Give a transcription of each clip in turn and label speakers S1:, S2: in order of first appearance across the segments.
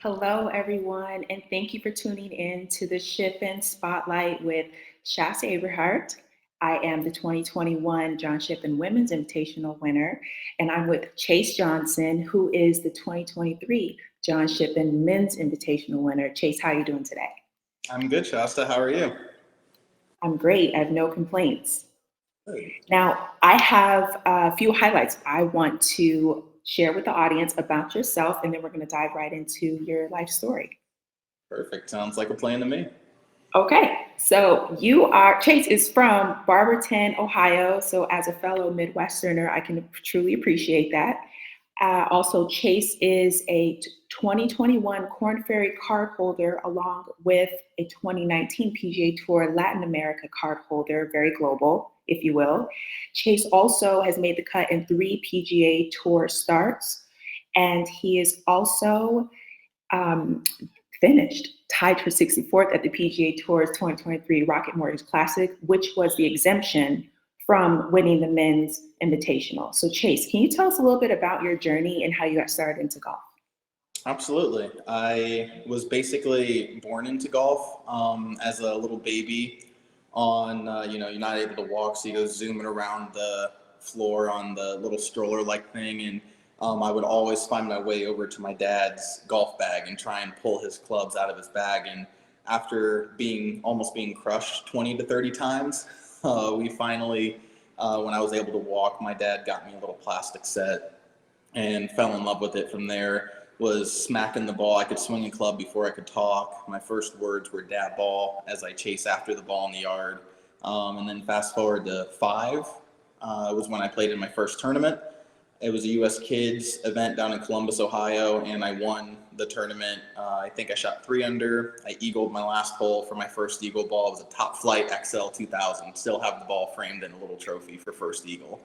S1: Hello, everyone, and thank you for tuning in to the SHIPPEN Spotlight with Shasta Averyhardt. I am the 2021 John Shippen Women's Invitational winner, and I'm with Chase Johnson, who is the 2023 John Shippen Men's Invitational winner. Chase, how are you doing today?
S2: I'm good, Shasta. How are you?
S1: I'm great. I have no complaints.
S2: Good.
S1: Now, I have a few highlights I want to share with the audience about yourself, and then we're going to dive right into your life story.
S2: Perfect. Sounds like a plan to me.
S1: Okay, so Chase is from Barberton, Ohio. So, as a fellow Midwesterner, I can truly appreciate that. Also, Chase is a 2021 Korn Ferry card holder, along with a 2019 PGA Tour Latin America card holder, very global, if you will. Chase also has made the cut in 3 PGA Tour starts, and he is also um, finished tied for 64th at the PGA Tour's 2023 Rocket Mortgage Classic, which was the exemption from winning the men's invitational. So, Chase, can you tell us a little bit about your journey and how you got started into golf?
S2: Absolutely. I was basically born into golf as a little baby. You're not able to walk, so you go zooming around the floor on the little stroller-like thing, and I would always find my way over to my dad's golf bag and try and pull his clubs out of his bag. And after almost being crushed 20 to 30 times, we finally, when I was able to walk, my dad got me a little plastic set and fell in love with it from there. Was smacking the ball. I could swing a club before I could talk. My first words were dad ball as I chase after the ball in the yard. And then fast forward to 5, was when I played in my first tournament. It was a U.S. Kids event down in Columbus, Ohio, and I won the tournament. I think I shot 3 under. I eagled my last hole for my first eagle ball. It was a Top Flight XL 2000. Still have the ball framed in a little trophy for first eagle.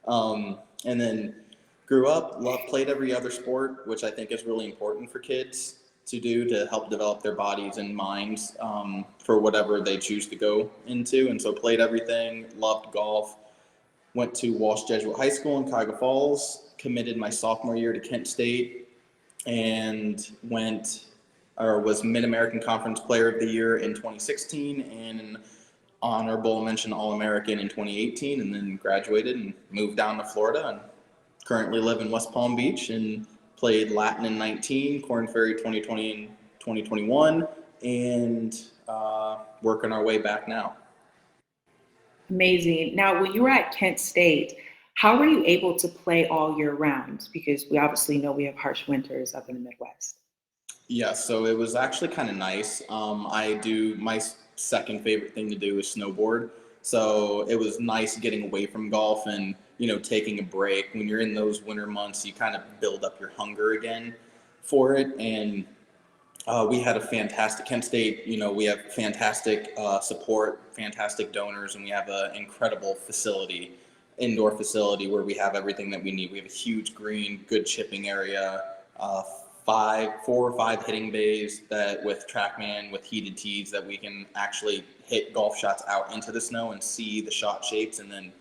S2: And then grew up, played every other sport, which I think is really important for kids to do to help develop their bodies and minds for whatever they choose to go into. And so played everything, loved golf, went to Walsh Jesuit High School in Cuyahoga Falls, committed my sophomore year to Kent State, and was Mid-American Conference Player of the Year in 2016 and an honorable mention All-American in 2018, and then graduated and moved down to Florida and currently live in West Palm Beach and played Latin in 19, Korn Ferry 2020 and 2021, and working our way back now.
S1: Amazing. Now, when you were at Kent State, how were you able to play all year round? Because we obviously know we have harsh winters up in the Midwest.
S2: Yeah, so it was actually kind of nice. My second favorite thing to do is snowboard. So it was nice getting away from golf and, taking a break. When you're in those winter months, you kind of build up your hunger again for it. And we had a fantastic Kent State. We have fantastic support, fantastic donors, and we have an incredible indoor facility where we have everything that we need. We have a huge green, good chipping area, 4 or 5 hitting bays that with TrackMan, with heated tees that we can actually hit golf shots out into the snow and see the shot shapes and then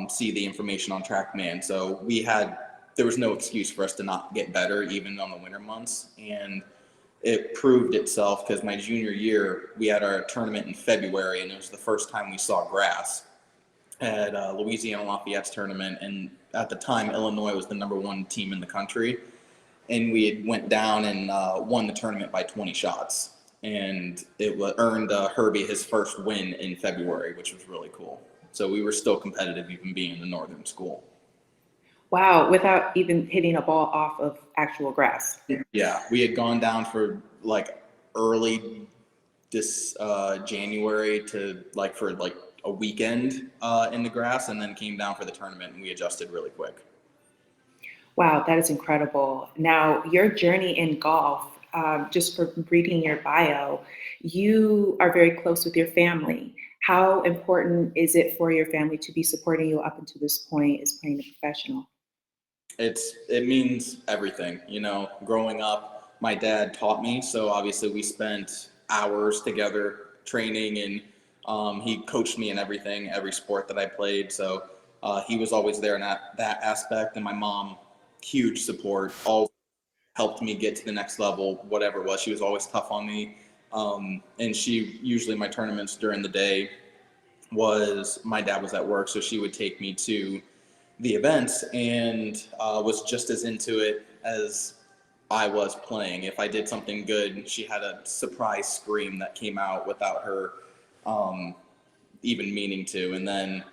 S2: see the information on TrackMan. So there was no excuse for us to not get better even on the winter months. And it proved itself because my junior year, we had our tournament in February, and it was the first time we saw grass at Louisiana Lafayette's tournament. And at the time, Illinois was the #1 team in the country. And we had went down and won the tournament by 20 shots. And it earned Herbie his first win in February, which was really cool. So we were still competitive even being in the northern school.
S1: Wow, without even hitting a ball off of actual grass.
S2: Yeah, we had gone down for like early this January to for a weekend in the grass, and then came down for the tournament, and we adjusted really quick.
S1: Wow, that is incredible. Now, your journey in golf, just for reading your bio, you are very close with your family. How important is it for your family to be supporting you up until this point as playing a professional?
S2: It means everything. Growing up, my dad taught me, so obviously we spent hours together training, and he coached me in every sport that I played. So he was always there in that aspect, and my mom, huge support, all helped me get to the next level, whatever it was. She was always tough on me. And she usually my tournaments during the day was my dad was at work, so she would take me to the events and was just as into it as I was playing. If I did something good, she had a surprise scream that came out without her um, even meaning to. And then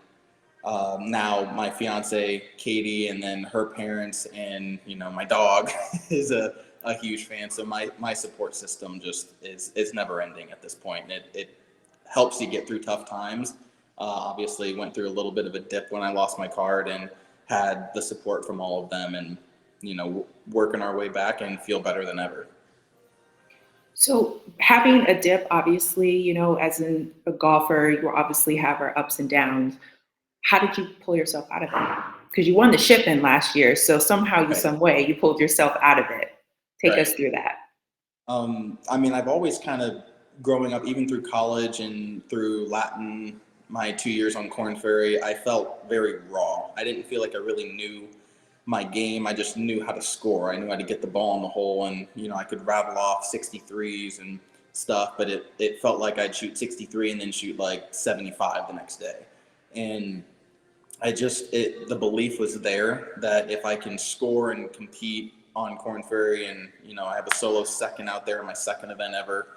S2: now my fiance Katie, and then her parents, and my dog is a huge fan. So my support system just is never ending at this point. It helps you get through tough times. Obviously, went through a little bit of a dip when I lost my card, and had the support from all of them, and working our way back and feel better than ever.
S1: So having a dip, obviously, as a golfer, you obviously have our ups and downs. How did you pull yourself out of it? Because you won the SHIPPEN last year, so somehow, you
S2: Right,
S1: some way, you pulled yourself out of it. Take us
S2: right.
S1: through that.
S2: I mean, I've always kind of growing up, even through college and through Latin, my 2 years on Corn Ferry, I felt very raw. I didn't feel like I really knew my game. I just knew how to score. I knew how to get the ball in the hole, and I could rattle off 63s and stuff. But it felt like I'd shoot 63 and then shoot like 75 the next day, and the belief was there that if I can score and compete on Corn Ferry, and I have a solo second out there in my second event ever.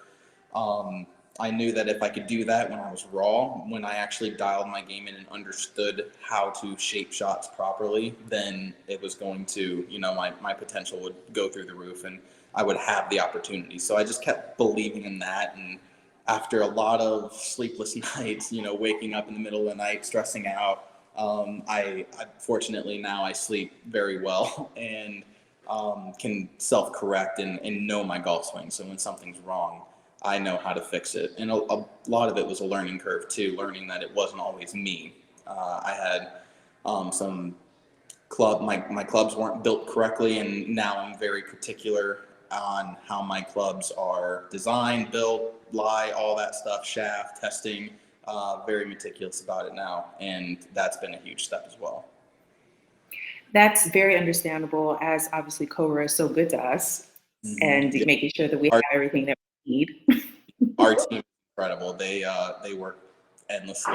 S2: um, I knew that if I could do that when I was raw, when I actually dialed my game in and understood how to shape shots properly, then it was going to, my potential would go through the roof, and I would have the opportunity. So I just kept believing in that. And after a lot of sleepless nights, waking up in the middle of the night, stressing out, I fortunately now I sleep very well, and can self-correct and know my golf swing. So when something's wrong, I know how to fix it. And a lot of it was a learning curve too, learning that it wasn't always me. I had some my clubs weren't built correctly, and now I'm very particular on how my clubs are designed, built, lie, all that stuff, shaft, testing, very meticulous about it now. And that's been a huge step as well.
S1: That's very understandable, as obviously Cobra is so good to us and
S2: Yeah,
S1: making sure that we
S2: our,
S1: have everything that we need.
S2: our team is incredible. They work endlessly.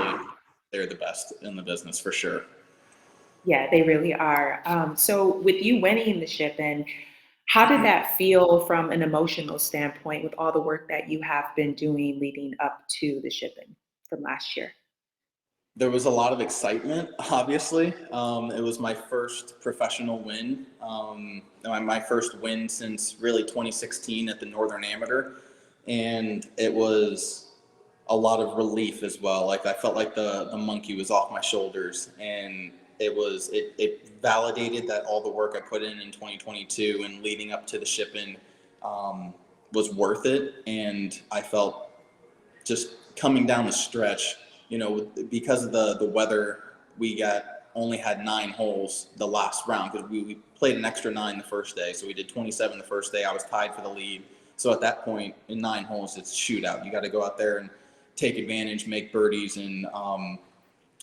S2: They're the best in the business for sure.
S1: Yeah, they really are. So with you winning the ship, and how did that feel from an emotional standpoint with all the work that you have been doing leading up to the shipping from last year?
S2: There was a lot of excitement, obviously. It was my first professional win, my first win since really 2016 at the Northern Amateur. And it was a lot of relief as well. Like I felt like the monkey was off my shoulders, and it validated that all the work I put in 2022 and leading up to the shipping was worth it. And I felt just coming down the stretch, because of the weather, we only had 9 holes the last round, because we played an extra 9 the first day. So we did 27 the first day. I was tied for the lead. So at that point in 9 holes, it's shootout. You got to go out there and take advantage, make birdies. And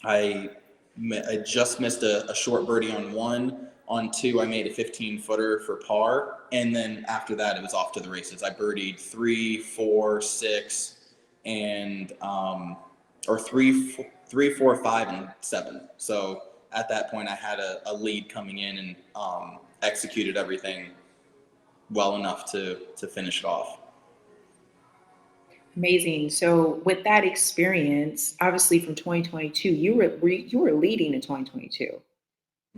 S2: I, I just missed a short birdie on one. On two, I made a 15-footer for par. And then after that, it was off to the races. I birdied 3, 4, 6, and or 3, 4, 5, and 7. So at that point, I had a lead coming in, and executed everything well enough to finish it off.
S1: Amazing. So with that experience, obviously from 2022, you were leading in 2022. Is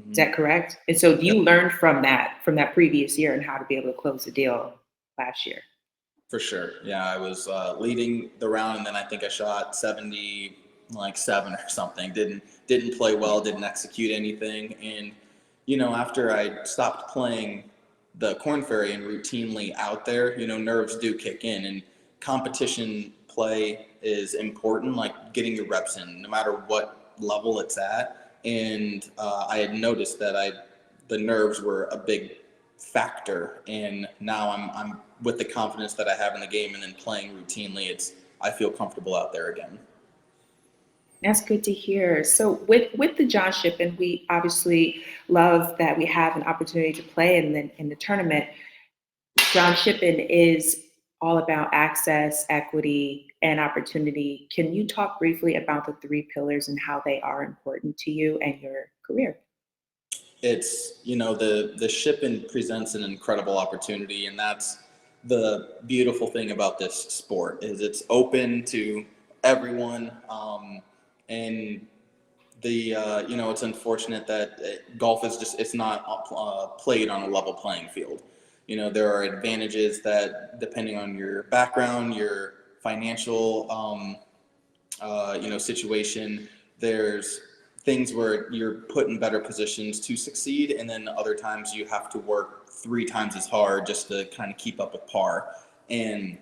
S2: Hmm.
S1: that correct? And so
S2: Yep,
S1: you learned from that previous year and how to be able to close the deal last year.
S2: for sure. Yeah, I was leading the round, and then I think I shot 70, like 7 or something. Didn't play well. Didn't execute anything. And after I stopped playing the Corn Ferry and routinely out there, nerves do kick in, and competition play is important. Like getting your reps in, no matter what level it's at. And I had noticed that the nerves were a big factor, and now I'm with the confidence that I have in the game, and then playing routinely, I feel comfortable out there again.
S1: That's good to hear. So with the John Shippen, we obviously love that we have an opportunity to play in the tournament. John Shippen is all about access, equity, and opportunity. Can you talk briefly about the three pillars and how they are important to you and your career?
S2: It's, the Shippen presents an incredible opportunity, and that's the beautiful thing about this sport is it's open to everyone. And it's unfortunate that golf is just, it's not played on a level playing field. There are advantages that, depending on your background, your financial situation, there's things where you're put in better positions to succeed, and then other times you have to work three times as hard just to kind of keep up with par. And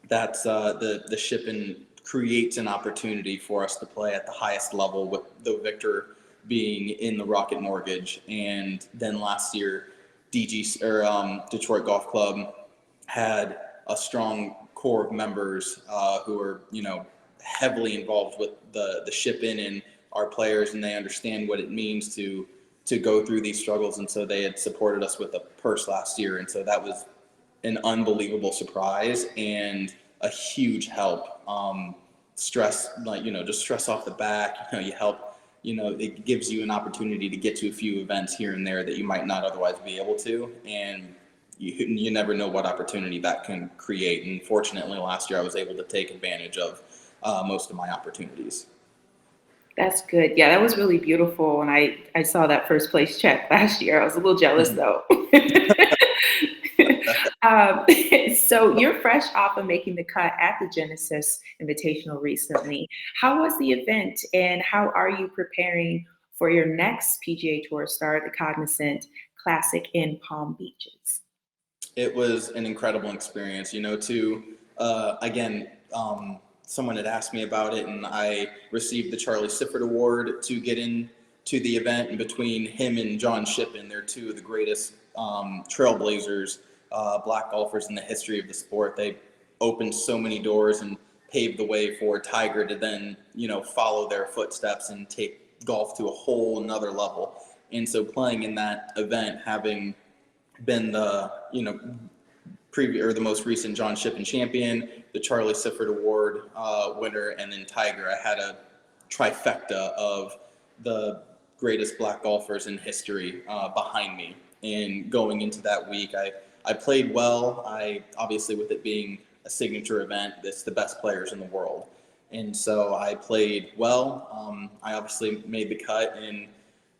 S2: that's the Shippen creates an opportunity for us to play at the highest level, with the victor being in the Rocket Mortgage. And then last year, Detroit Golf Club had a strong core of members who are heavily involved with the Shippen and our players, and they understand what it means to go through these struggles. And so they had supported us with a purse last year, and so that was an unbelievable surprise and a huge help. Stress, just stress off the back. You help. It gives you an opportunity to get to a few events here and there that you might not otherwise be able to, and you never know what opportunity that can create. And fortunately, last year I was able to take advantage of most of my opportunities.
S1: That's good. Yeah, that was really beautiful. And I saw that first place check last year. I was a little jealous though. um, so you're fresh off of making the cut at the Genesis Invitational recently. How was the event and how are you preparing for your next PGA Tour start, the Cognizant Classic in Palm Beaches?
S2: It was an incredible experience, again, someone had asked me about it, and I received the Charlie Sifford Award to get into the event. And between him and John Shippen, they're two of the greatest trailblazers, black golfers in the history of the sport. They opened so many doors and paved the way for Tiger to then, follow their footsteps and take golf to a whole another level. And so playing in that event, having been the the most recent John Shippen champion, the Charlie Sifford Award winner, and then Tiger, I had a trifecta of the greatest black golfers in history behind me. And going into that week, I played well. I obviously, with it being a signature event, it's the best players in the world. And so I played well. I obviously made the cut and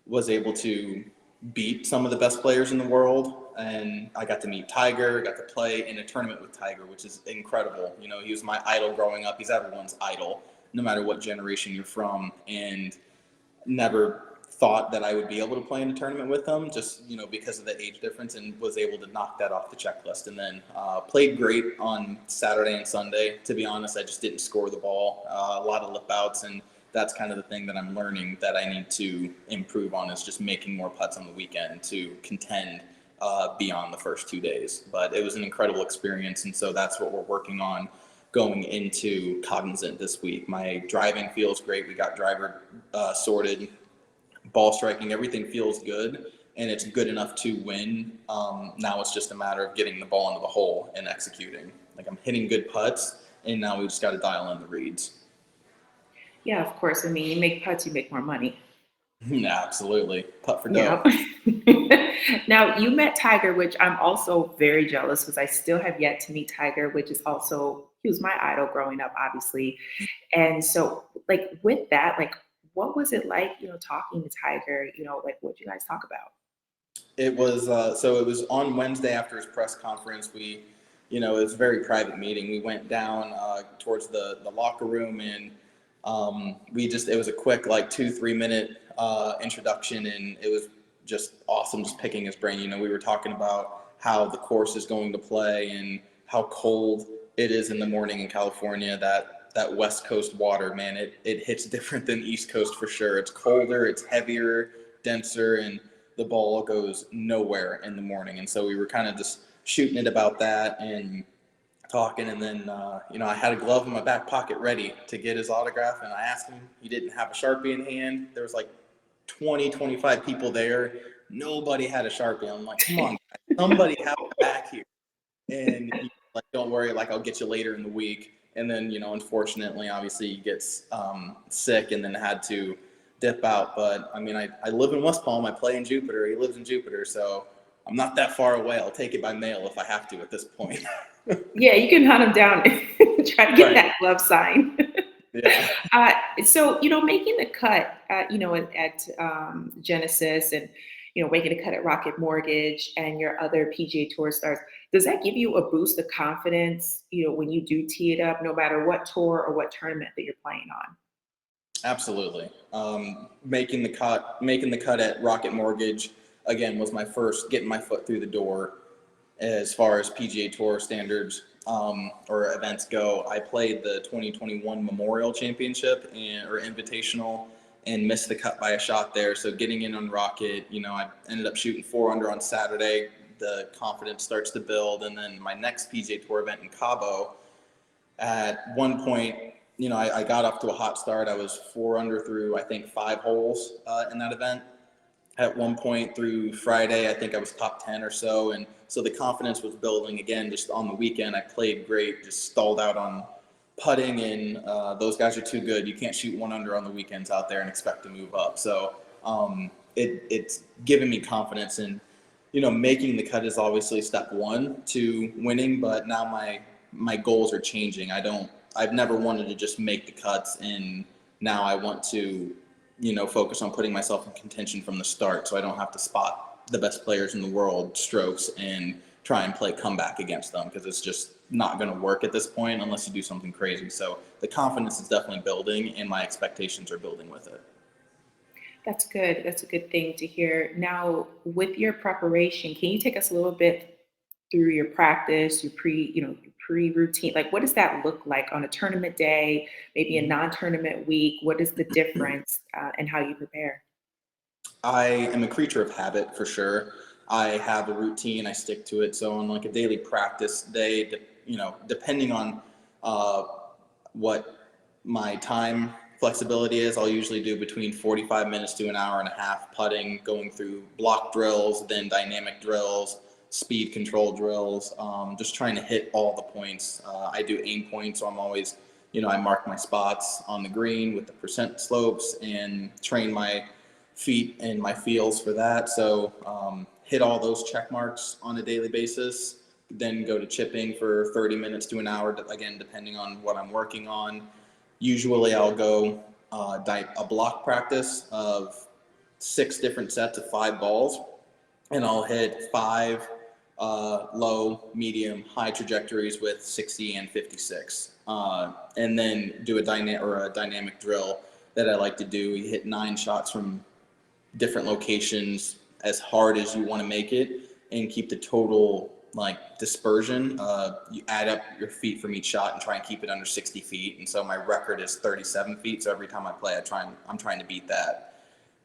S2: was able to beat some of the best players in the world. And I got to meet Tiger, got to play in a tournament with Tiger, which is incredible. He was my idol growing up. He's everyone's idol, no matter what generation you're from. And never thought that I would be able to play in a tournament with him, just, because of the age difference, and was able to knock that off the checklist. And then played great on Saturday and Sunday. To be honest, I just didn't score the ball. A lot of lip outs, and that's kind of the thing that I'm learning that I need to improve on, is just making more putts on the weekend to contend beyond the first 2 days. But it was an incredible experience, and so that's what we're working on going into Cognizant this week. My driving feels great. We got driver sorted, ball striking, everything feels good, and it's good enough to win. Now it's just a matter of getting the ball into the hole and executing. Like, I'm hitting good putts, and now we just got to dial in the reads.
S1: Yeah, of course. I mean, you make putts, you make more money.
S2: Absolutely. Putt for dough.
S1: Yeah. Now, you met Tiger, which I'm also very jealous because I still have yet to meet Tiger, which is also, he was my idol growing up, obviously. And so, like, with that, like, what was it like, talking to Tiger? Like, what did you guys talk about?
S2: It was, so it was on Wednesday after his press conference. It was a very private meeting. We went down towards the locker room, and it was a quick, like, 2-3 minute introduction, and it was just awesome just picking his brain. We were talking about how the course is going to play and how cold it is in the morning in California. That West Coast water, man, it hits different than East Coast for sure. It's colder, it's heavier, denser, and the ball goes nowhere in the morning. And so we were kind of just shooting it about that and talking. And then, I had a glove in my back pocket ready to get his autograph. And I asked him, he didn't have a Sharpie in hand. There was like 20, 25 people there. Nobody had a Sharpie. I'm like, come on, guys, somebody have it back here. and he's like, don't worry, like I'll get you later in the week. And then, unfortunately, obviously he gets sick and then had to dip out. But I mean, I live in West Palm. I play in Jupiter. He lives in Jupiter. So I'm not that far away. I'll take it by mail if I have to at this point.
S1: Yeah, you can hunt him down and try to get
S2: Right.
S1: that love sign.
S2: Yeah.
S1: uh, so, making the cut, at Genesis and, making the cut at Rocket Mortgage and your other PGA Tour stars, does that give you a boost of confidence, when you do tee it up, no matter what tour or what tournament that you're playing on?
S2: Absolutely. Making the cut at Rocket Mortgage again was my first getting my foot through the door as far as PGA Tour standards or events go. I played the 2021 Memorial Championship or Invitational and missed the cut by a shot there. So getting in on Rocket, I ended up shooting 4 under on Saturday. The confidence starts to build, and then my next PGA Tour event in Cabo. At one point, I got off to a hot start. I was 4 under through, I think, 5 holes in that event. At one point through Friday, I think I was top 10 or so. And so the confidence was building again. Just on the weekend, I played great, just stalled out on putting. And those guys are too good. You can't shoot 1 under on the weekends out there and expect to move up. So it's given me confidence. And, making the cut is obviously step one to winning. But now my goals are changing. I've never wanted to just make the cuts, and now I want to, focus on putting myself in contention from the start, so I don't have to spot the best players in the world strokes and try and play comeback against them, because it's just not going to work at this point unless you do something crazy. So the confidence is definitely building, and my expectations are building with it.
S1: That's good. That's a good thing to hear. Now, with your preparation, can you take us a little bit through your practice, your pre-routine? Like, what does that look like on a tournament day, maybe a non-tournament week? What is the difference in how you prepare?
S2: I am a creature of habit for sure. I have a routine, I stick to it. So on like a daily practice day, depending on uh, what my time flexibility is, I'll usually do between 45 minutes to an hour and a half putting, going through block drills, then dynamic drills, speed control drills, just trying to hit all the points. I do aim points, so I'm always, I mark my spots on the green with the percent slopes and train my feet and my feels for that. So hit all those check marks on a daily basis, then go to chipping for 30 minutes to an hour, again, depending on what I'm working on. Usually I'll go a block practice of 6 different sets of 5 balls, and I'll hit 5 low, medium, high trajectories with 60 and 56. And then do a dynamic drill that I like to do. You hit 9 shots from different locations as hard as you want to make it, and keep the total like dispersion. You add up your feet from each shot and try and keep it under 60 feet. And so my record is 37 feet. So every time I play, I'm trying to beat that.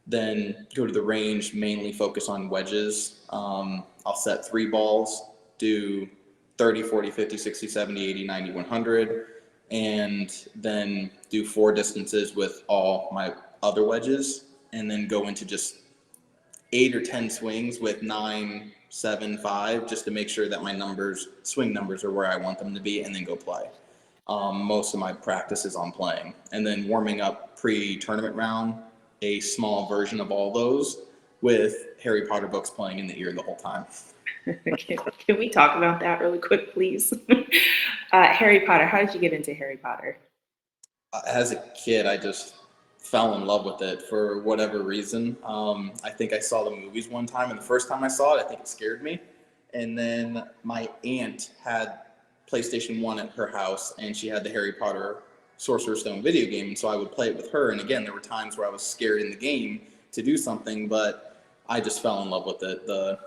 S2: Then go to the range, mainly focus on wedges. I'll set 3 balls, do 30, 40, 50, 60, 70, 80, 90, 100, and then do 4 distances with all my other wedges, and then go into just 8 or 10 swings with 9, 7, 5, just to make sure that my swing numbers are where I want them to be, and then go play. Most of my practice is on playing, and then warming up pre-tournament round, a small version of all those with Harry Potter books playing in the ear the whole time.
S1: Can we talk about that really quick, please? Harry Potter. How did you get into Harry Potter?
S2: As a kid, I just fell in love with it for whatever reason. I think I saw the movies one time, and the first time I saw it, I think it scared me. And then my aunt had PlayStation 1 at her house, and she had the Harry Potter Sorcerer's Stone video game, and so I would play it with her. And again, there were times where I was scared in the game to do something, but I just fell in love with it. The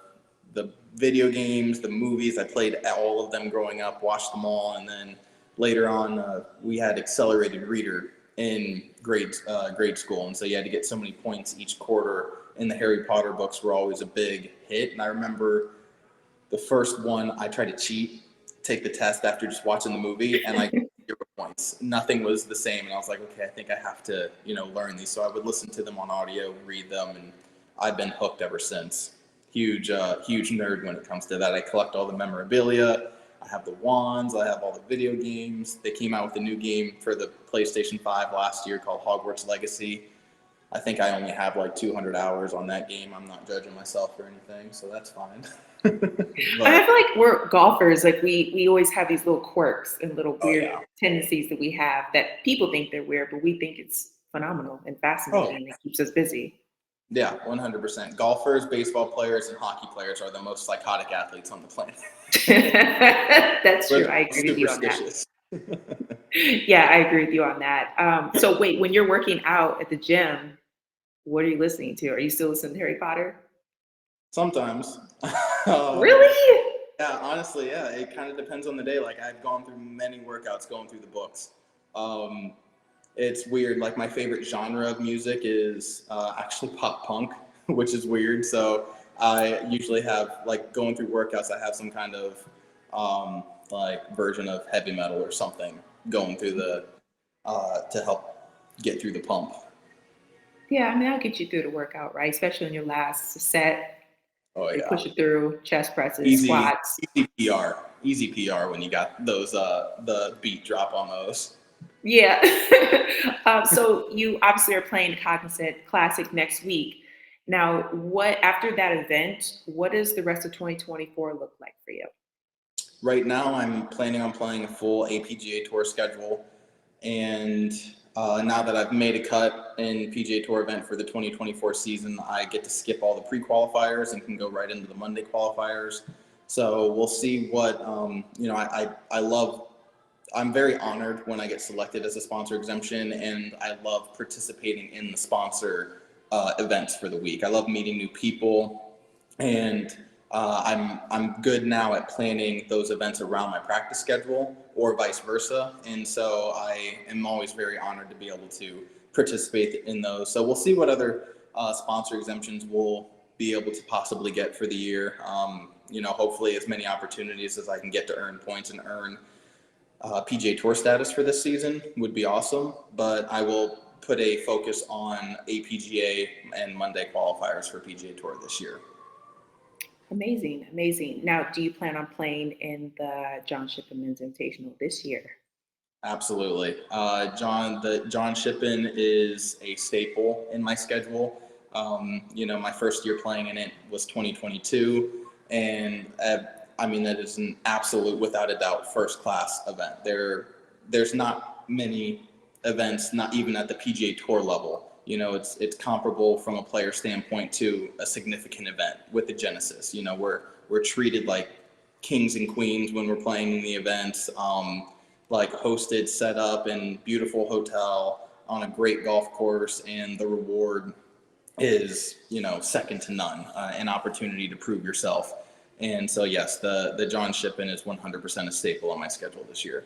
S2: video games, the movies, I played all of them growing up, watched them all, and then later on, we had accelerated reader in grade school, and so you had to get so many points each quarter. And the Harry Potter books were always a big hit. And I remember the first one, I tried to cheat, take the test after just watching the movie, and I got 0 points. Nothing was the same, and I was like, okay, I think I have to, learn these. So I would listen to them on audio, read them, and I've been hooked ever since. Huge nerd when it comes to that. I collect all the memorabilia. I have the wands. I have all the video games. They came out with a new game for the PlayStation 5 last year called Hogwarts Legacy. I think I only have like 200 hours on that game. I'm not judging myself or anything, so that's fine.
S1: I
S2: But
S1: feel like we're golfers, like we always have these little quirks and little
S2: oh
S1: weird
S2: yeah,
S1: tendencies that we have that people think they're weird, but we think it's phenomenal and
S2: oh
S1: fascinating and it keeps us busy.
S2: yeah, 100%. Golfers, baseball players, and hockey players are the most psychotic athletes on the planet.
S1: That's true.
S2: We're
S1: I agree with you on that.
S2: superstitious.
S1: Yeah, I agree with you on that. So wait, when you're working out at the gym, what are you listening to? Are you still listening to Harry Potter?
S2: Sometimes. um,
S1: Really?
S2: yeah, honestly, yeah, it kind of depends on the day. Like I've gone through many workouts going through the books. Um, it's weird. Like my favorite genre of music is actually pop punk, which is weird. So I usually have like going through workouts. I have some kind of like version of heavy metal or something going through the to help get through the pump.
S1: Yeah, I mean, I'll get you through the workout, right? Especially in your last set.
S2: Oh
S1: You
S2: yeah,
S1: push it through, chest presses,
S2: easy
S1: squats.
S2: easy PR, easy PR when you got those the beat drop on those.
S1: Yeah. So you obviously are playing Cognizant Classic next week. Now, what after that event, what does the rest of 2024 look like for you?
S2: Right now, I'm planning on playing a full APGA Tour schedule, and now that I've made a cut in PGA Tour event for the 2024 season, I get to skip all the pre-qualifiers and can go right into the Monday qualifiers. So we'll see what I love. I'm very honored when I get selected as a sponsor exemption, and I love participating in the sponsor events for the week. I love meeting new people, and I'm good now at planning those events around my practice schedule, or vice versa. And so I am always very honored to be able to participate in those. So we'll see what other sponsor exemptions we'll be able to possibly get for the year. Hopefully as many opportunities as I can get to earn points and earn PGA Tour status for this season would be awesome, but I will put a focus on APGA and Monday qualifiers for PGA Tour this year.
S1: Amazing, amazing. Now, do you plan on playing in the John Shippen Men's Invitational this year?
S2: Absolutely. The John Shippen is a staple in my schedule. My first year playing in it was 2022, and I mean that is an absolute, without a doubt, first class event. There's not many events, not even at the PGA Tour level. It's comparable from a player standpoint to a significant event with the Genesis. We're treated like kings and queens when we're playing in the events. Like hosted, set up in beautiful hotel on a great golf course, and the reward is second to none. An opportunity to prove yourself. And so yes, the John Shippen is 100% a staple on my schedule this year.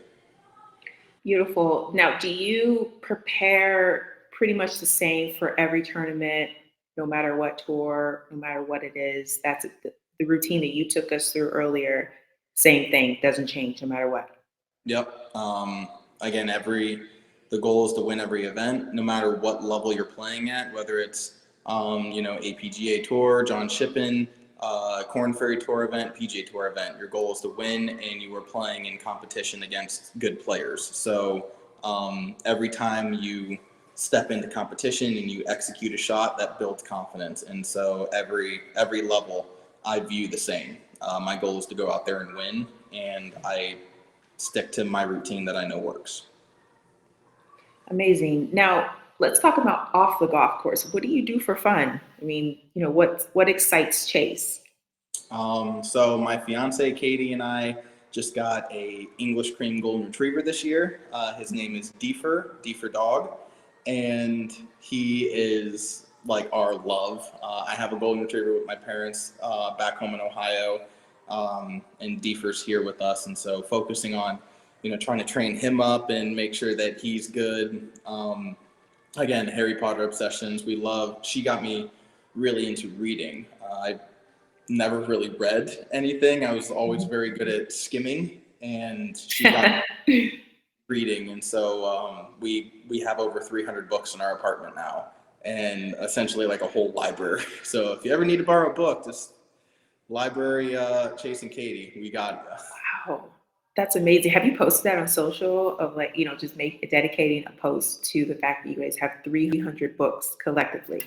S1: Beautiful. Now, do you prepare pretty much the same for every tournament, no matter what tour, no matter what it is? That's the routine that you took us through earlier. Same thing, doesn't change no matter what.
S2: Yep. Again, the goal is to win every event, no matter what level you're playing at, whether it's APGA Tour, John Shippen, Corn Ferry Tour event, PGA Tour event. Your goal is to win, and you are playing in competition against good players. So every time you step into competition and you execute a shot, that builds confidence. And so every level, I view the same. My goal is to go out there and win, and I stick to my routine that I know works.
S1: Amazing. Now, let's talk about off the golf course. What do you do for fun? I mean, what excites Chase?
S2: So my fiance Katie and I just got a English cream golden retriever this year. His name is Deefer Dog, and he is like our love. I have a golden retriever with my parents back home in Ohio, and Deefer's here with us, and so focusing on trying to train him up and make sure that he's good. Again, Harry Potter obsessions. She got me really into reading. I never really read anything. I was always very good at skimming, and she got reading. And so we have over 300 books in our apartment now, and essentially like a whole library. So if you ever need to borrow a book, just library Chase and Katie, we got.
S1: Wow. That's amazing. Have you posted that on social of like, just dedicating a post to the fact that you guys have 300 books collectively?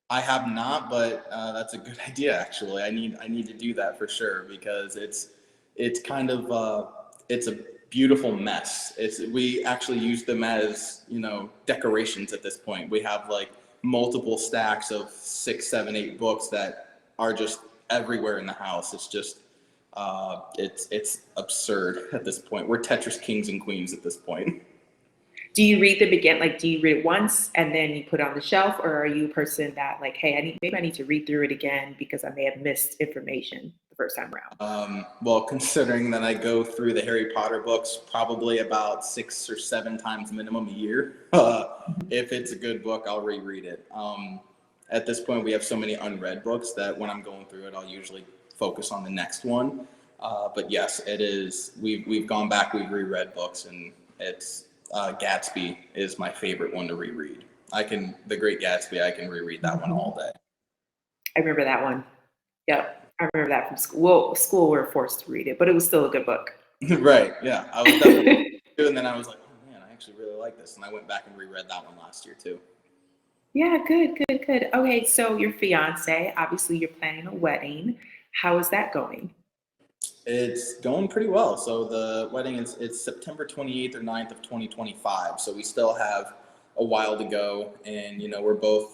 S2: I have not, but that's a good idea actually. I need to do that for sure because it's kind of it's a beautiful mess. It's we actually use them as decorations at this point. We have like multiple stacks of 6, 7, 8 books that are just everywhere in the house. It's just it's absurd at this point. We're Tetris kings and queens at this point.
S1: Do you read the begin like, do you read it once and then you put it on the shelf, or are you a person that like, hey, maybe I need to read through it again because I may have missed information the first time around?
S2: Well, considering that I go through the Harry Potter books probably about 6 or 7 times minimum a year, if it's a good book, I'll reread it. At this point, we have so many unread books that when I'm going through it, I'll usually focus on the next one. But yes, it is. We've gone back, we've reread books, and it's Gatsby is my favorite one to reread. The Great Gatsby, I can reread that one all day.
S1: I remember that one. Yep. I remember that from school. Well, school we were forced to read it, but it was still a good book.
S2: Right. Yeah. I was definitely and then I was like, oh man, I actually really like this, and I went back and reread that one last year too.
S1: Yeah, good, good, good. Okay, so your fiance, obviously you're planning a wedding. How is that going?
S2: It's going pretty well. So the wedding is it's September 28th or 9th of 2025. So we still have a while to go, and we're both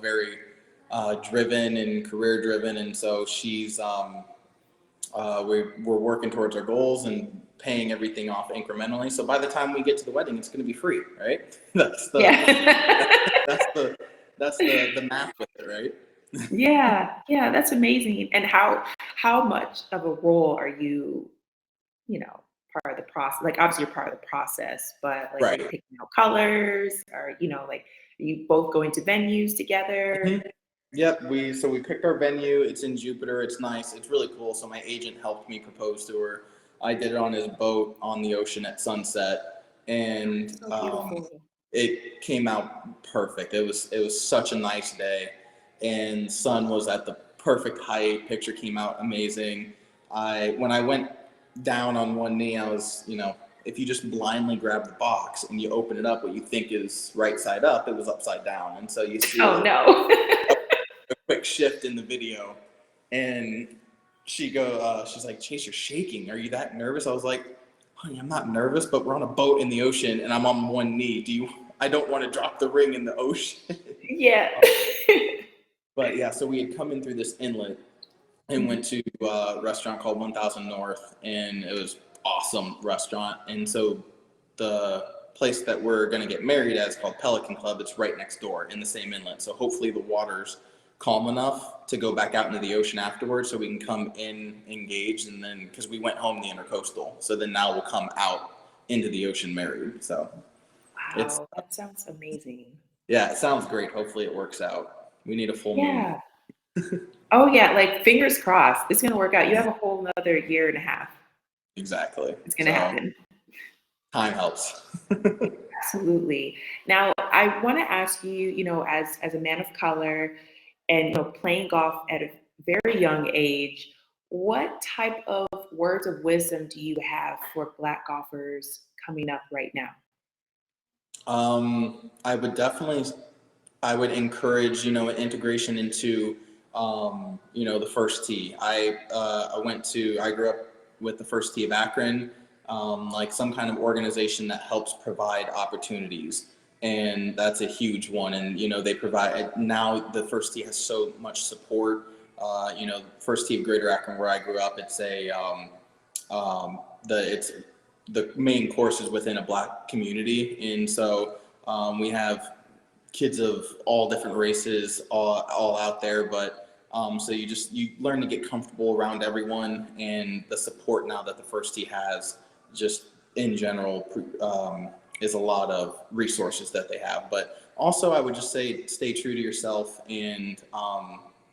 S2: very driven and career driven, and so we're working towards our goals and paying everything off incrementally. So by the time we get to the wedding, it's going to be free, right? That's the
S1: Yeah.
S2: that's the that's the math with it, right?
S1: Yeah, yeah, that's amazing. And how much of a role are you, you know, part of the process? Like obviously you're part of the process, but like are you
S2: Right.
S1: picking out colors or, like are you both going to venues together?
S2: Mhm. Yep. We picked our venue. It's in Jupiter. It's nice. It's really cool. So my agent helped me propose to her. I did it on his boat on the ocean at sunset, and
S1: So beautiful.
S2: it came out perfect. It was such a nice day, and sun was at the perfect height. Picture came out amazing. I when I went down on one knee, I was if you just blindly grab the box and you open it up, what you think is right side up, it was upside down, and so you see
S1: Oh
S2: a
S1: no.
S2: quick shift in the video, and she's like, Chase, you're shaking. Are you that nervous? I was like, honey, I'm not nervous, but we're on a boat in the ocean and I'm on one knee. I don't want to drop the ring in the ocean.
S1: Yeah.
S2: But yeah, so we had come in through this inlet and went to a restaurant called 1000 North, and it was awesome restaurant. And so the place that we're going to get married at is called Pelican Club. It's right next door in the same inlet. So hopefully the water's calm enough to go back out into the ocean afterwards so we can come in engaged, and then because we went home the intercoastal, so then now we'll come out into the ocean married. So it's
S1: Wow, that sounds amazing.
S2: yeah, it sounds great. Hopefully it works out. We need a full moon.
S1: Yeah. Oh yeah, like fingers crossed. It's gonna work out. You have a whole nother year and a half.
S2: Exactly.
S1: It's gonna
S2: So
S1: happen.
S2: time helps.
S1: Absolutely. Now, I want to ask you, as a man of color and playing golf at a very young age, what type of words of wisdom do you have for Black golfers coming up right now?
S2: I would definitely, I would encourage, an integration into, the first tee. I grew up with the first tee of Akron, like some kind of organization that helps provide opportunities. And that's a huge one. And, they provide, now the first tee has so much support. First tee of Greater Akron, where I grew up, it's the main course is within a Black community. And so we have kids of all different races all out there, but so you learn to get comfortable around everyone, and the support now that the first tee has just in general is a lot of resources that they have. But also I would just say stay true to yourself, and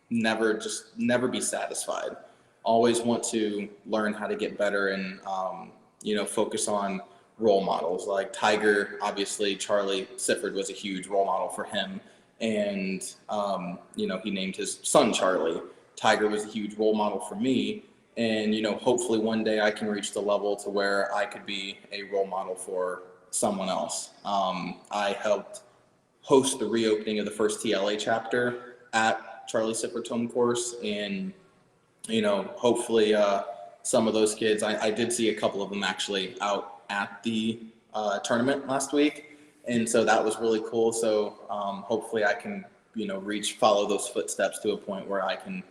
S2: never be satisfied. Always want to learn how to get better, and focus on role models like Tiger. Obviously, Charlie Sifford was a huge role model for him, and he named his son Charlie. Tiger was a huge role model for me, And, hopefully one day I can reach the level to where I could be a role model for someone else. I helped host the reopening of the first TLA chapter at Charlie Sippert's home course. And, hopefully some of those kids, I did see a couple of them actually out at the tournament last week. And so that was really cool. So hopefully I can, follow those footsteps to a point where I can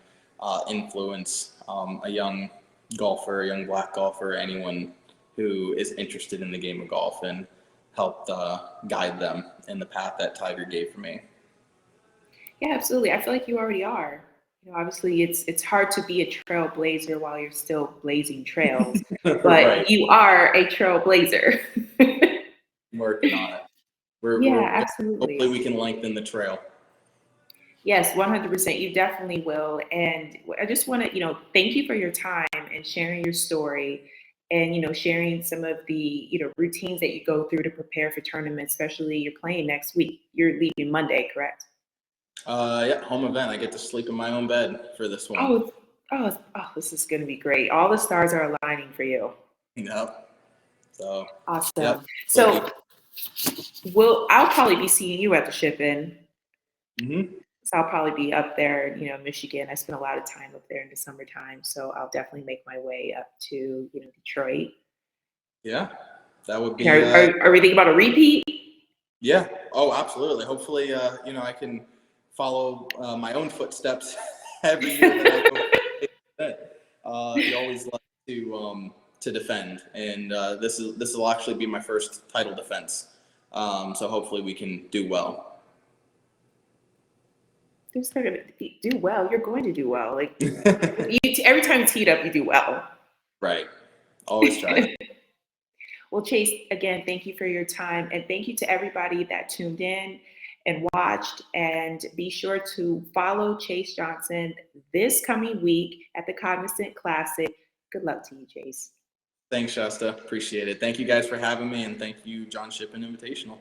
S2: influence a young golfer, a young black golfer, anyone who is interested in the game of golf, and help guide them in the path that Tiger gave for me.
S1: Yeah, absolutely. I feel like you already are. Obviously, it's hard to be a trailblazer while you're still blazing trails, but
S2: Right.
S1: you are a trailblazer.
S2: I'm working on it.
S1: Yeah,
S2: Hopefully
S1: absolutely.
S2: we can lengthen the trail.
S1: Yes, 100%. You definitely will. And I just want to, thank you for your time and sharing your story and, sharing some of the, routines that you go through to prepare for tournaments, especially you're playing next week. You're leaving Monday, correct?
S2: Yeah, home event. I get to sleep in my own bed for this one.
S1: This is going to be great. All the stars are aligning for you.
S2: Yep. So, yep.
S1: Awesome.
S2: Looking.
S1: So I'll probably be seeing you at the Ship-In.
S2: Mm-hmm.
S1: So I'll probably be up there, Michigan. I spend a lot of time up there in the summertime, so I'll definitely make my way up to, Detroit.
S2: Yeah, that would
S1: And
S2: be.
S1: are we thinking about a repeat?
S2: Yeah. Oh, absolutely. Hopefully, I can follow my own footsteps every year that I go. You always love to defend, and this will actually be my first title defense. So hopefully we can do well.
S1: Do well. You're going to do well. Like every time you tee it up, you do well.
S2: Right. Always try.
S1: Well, Chase, again, thank you for your time, and thank you to everybody that tuned in and watched. And be sure to follow Chase Johnson this coming week at the Cognizant Classic. Good luck to you, Chase.
S2: Thanks, Shasta. Appreciate it. Thank you guys for having me, and thank you, John Shippen Invitational.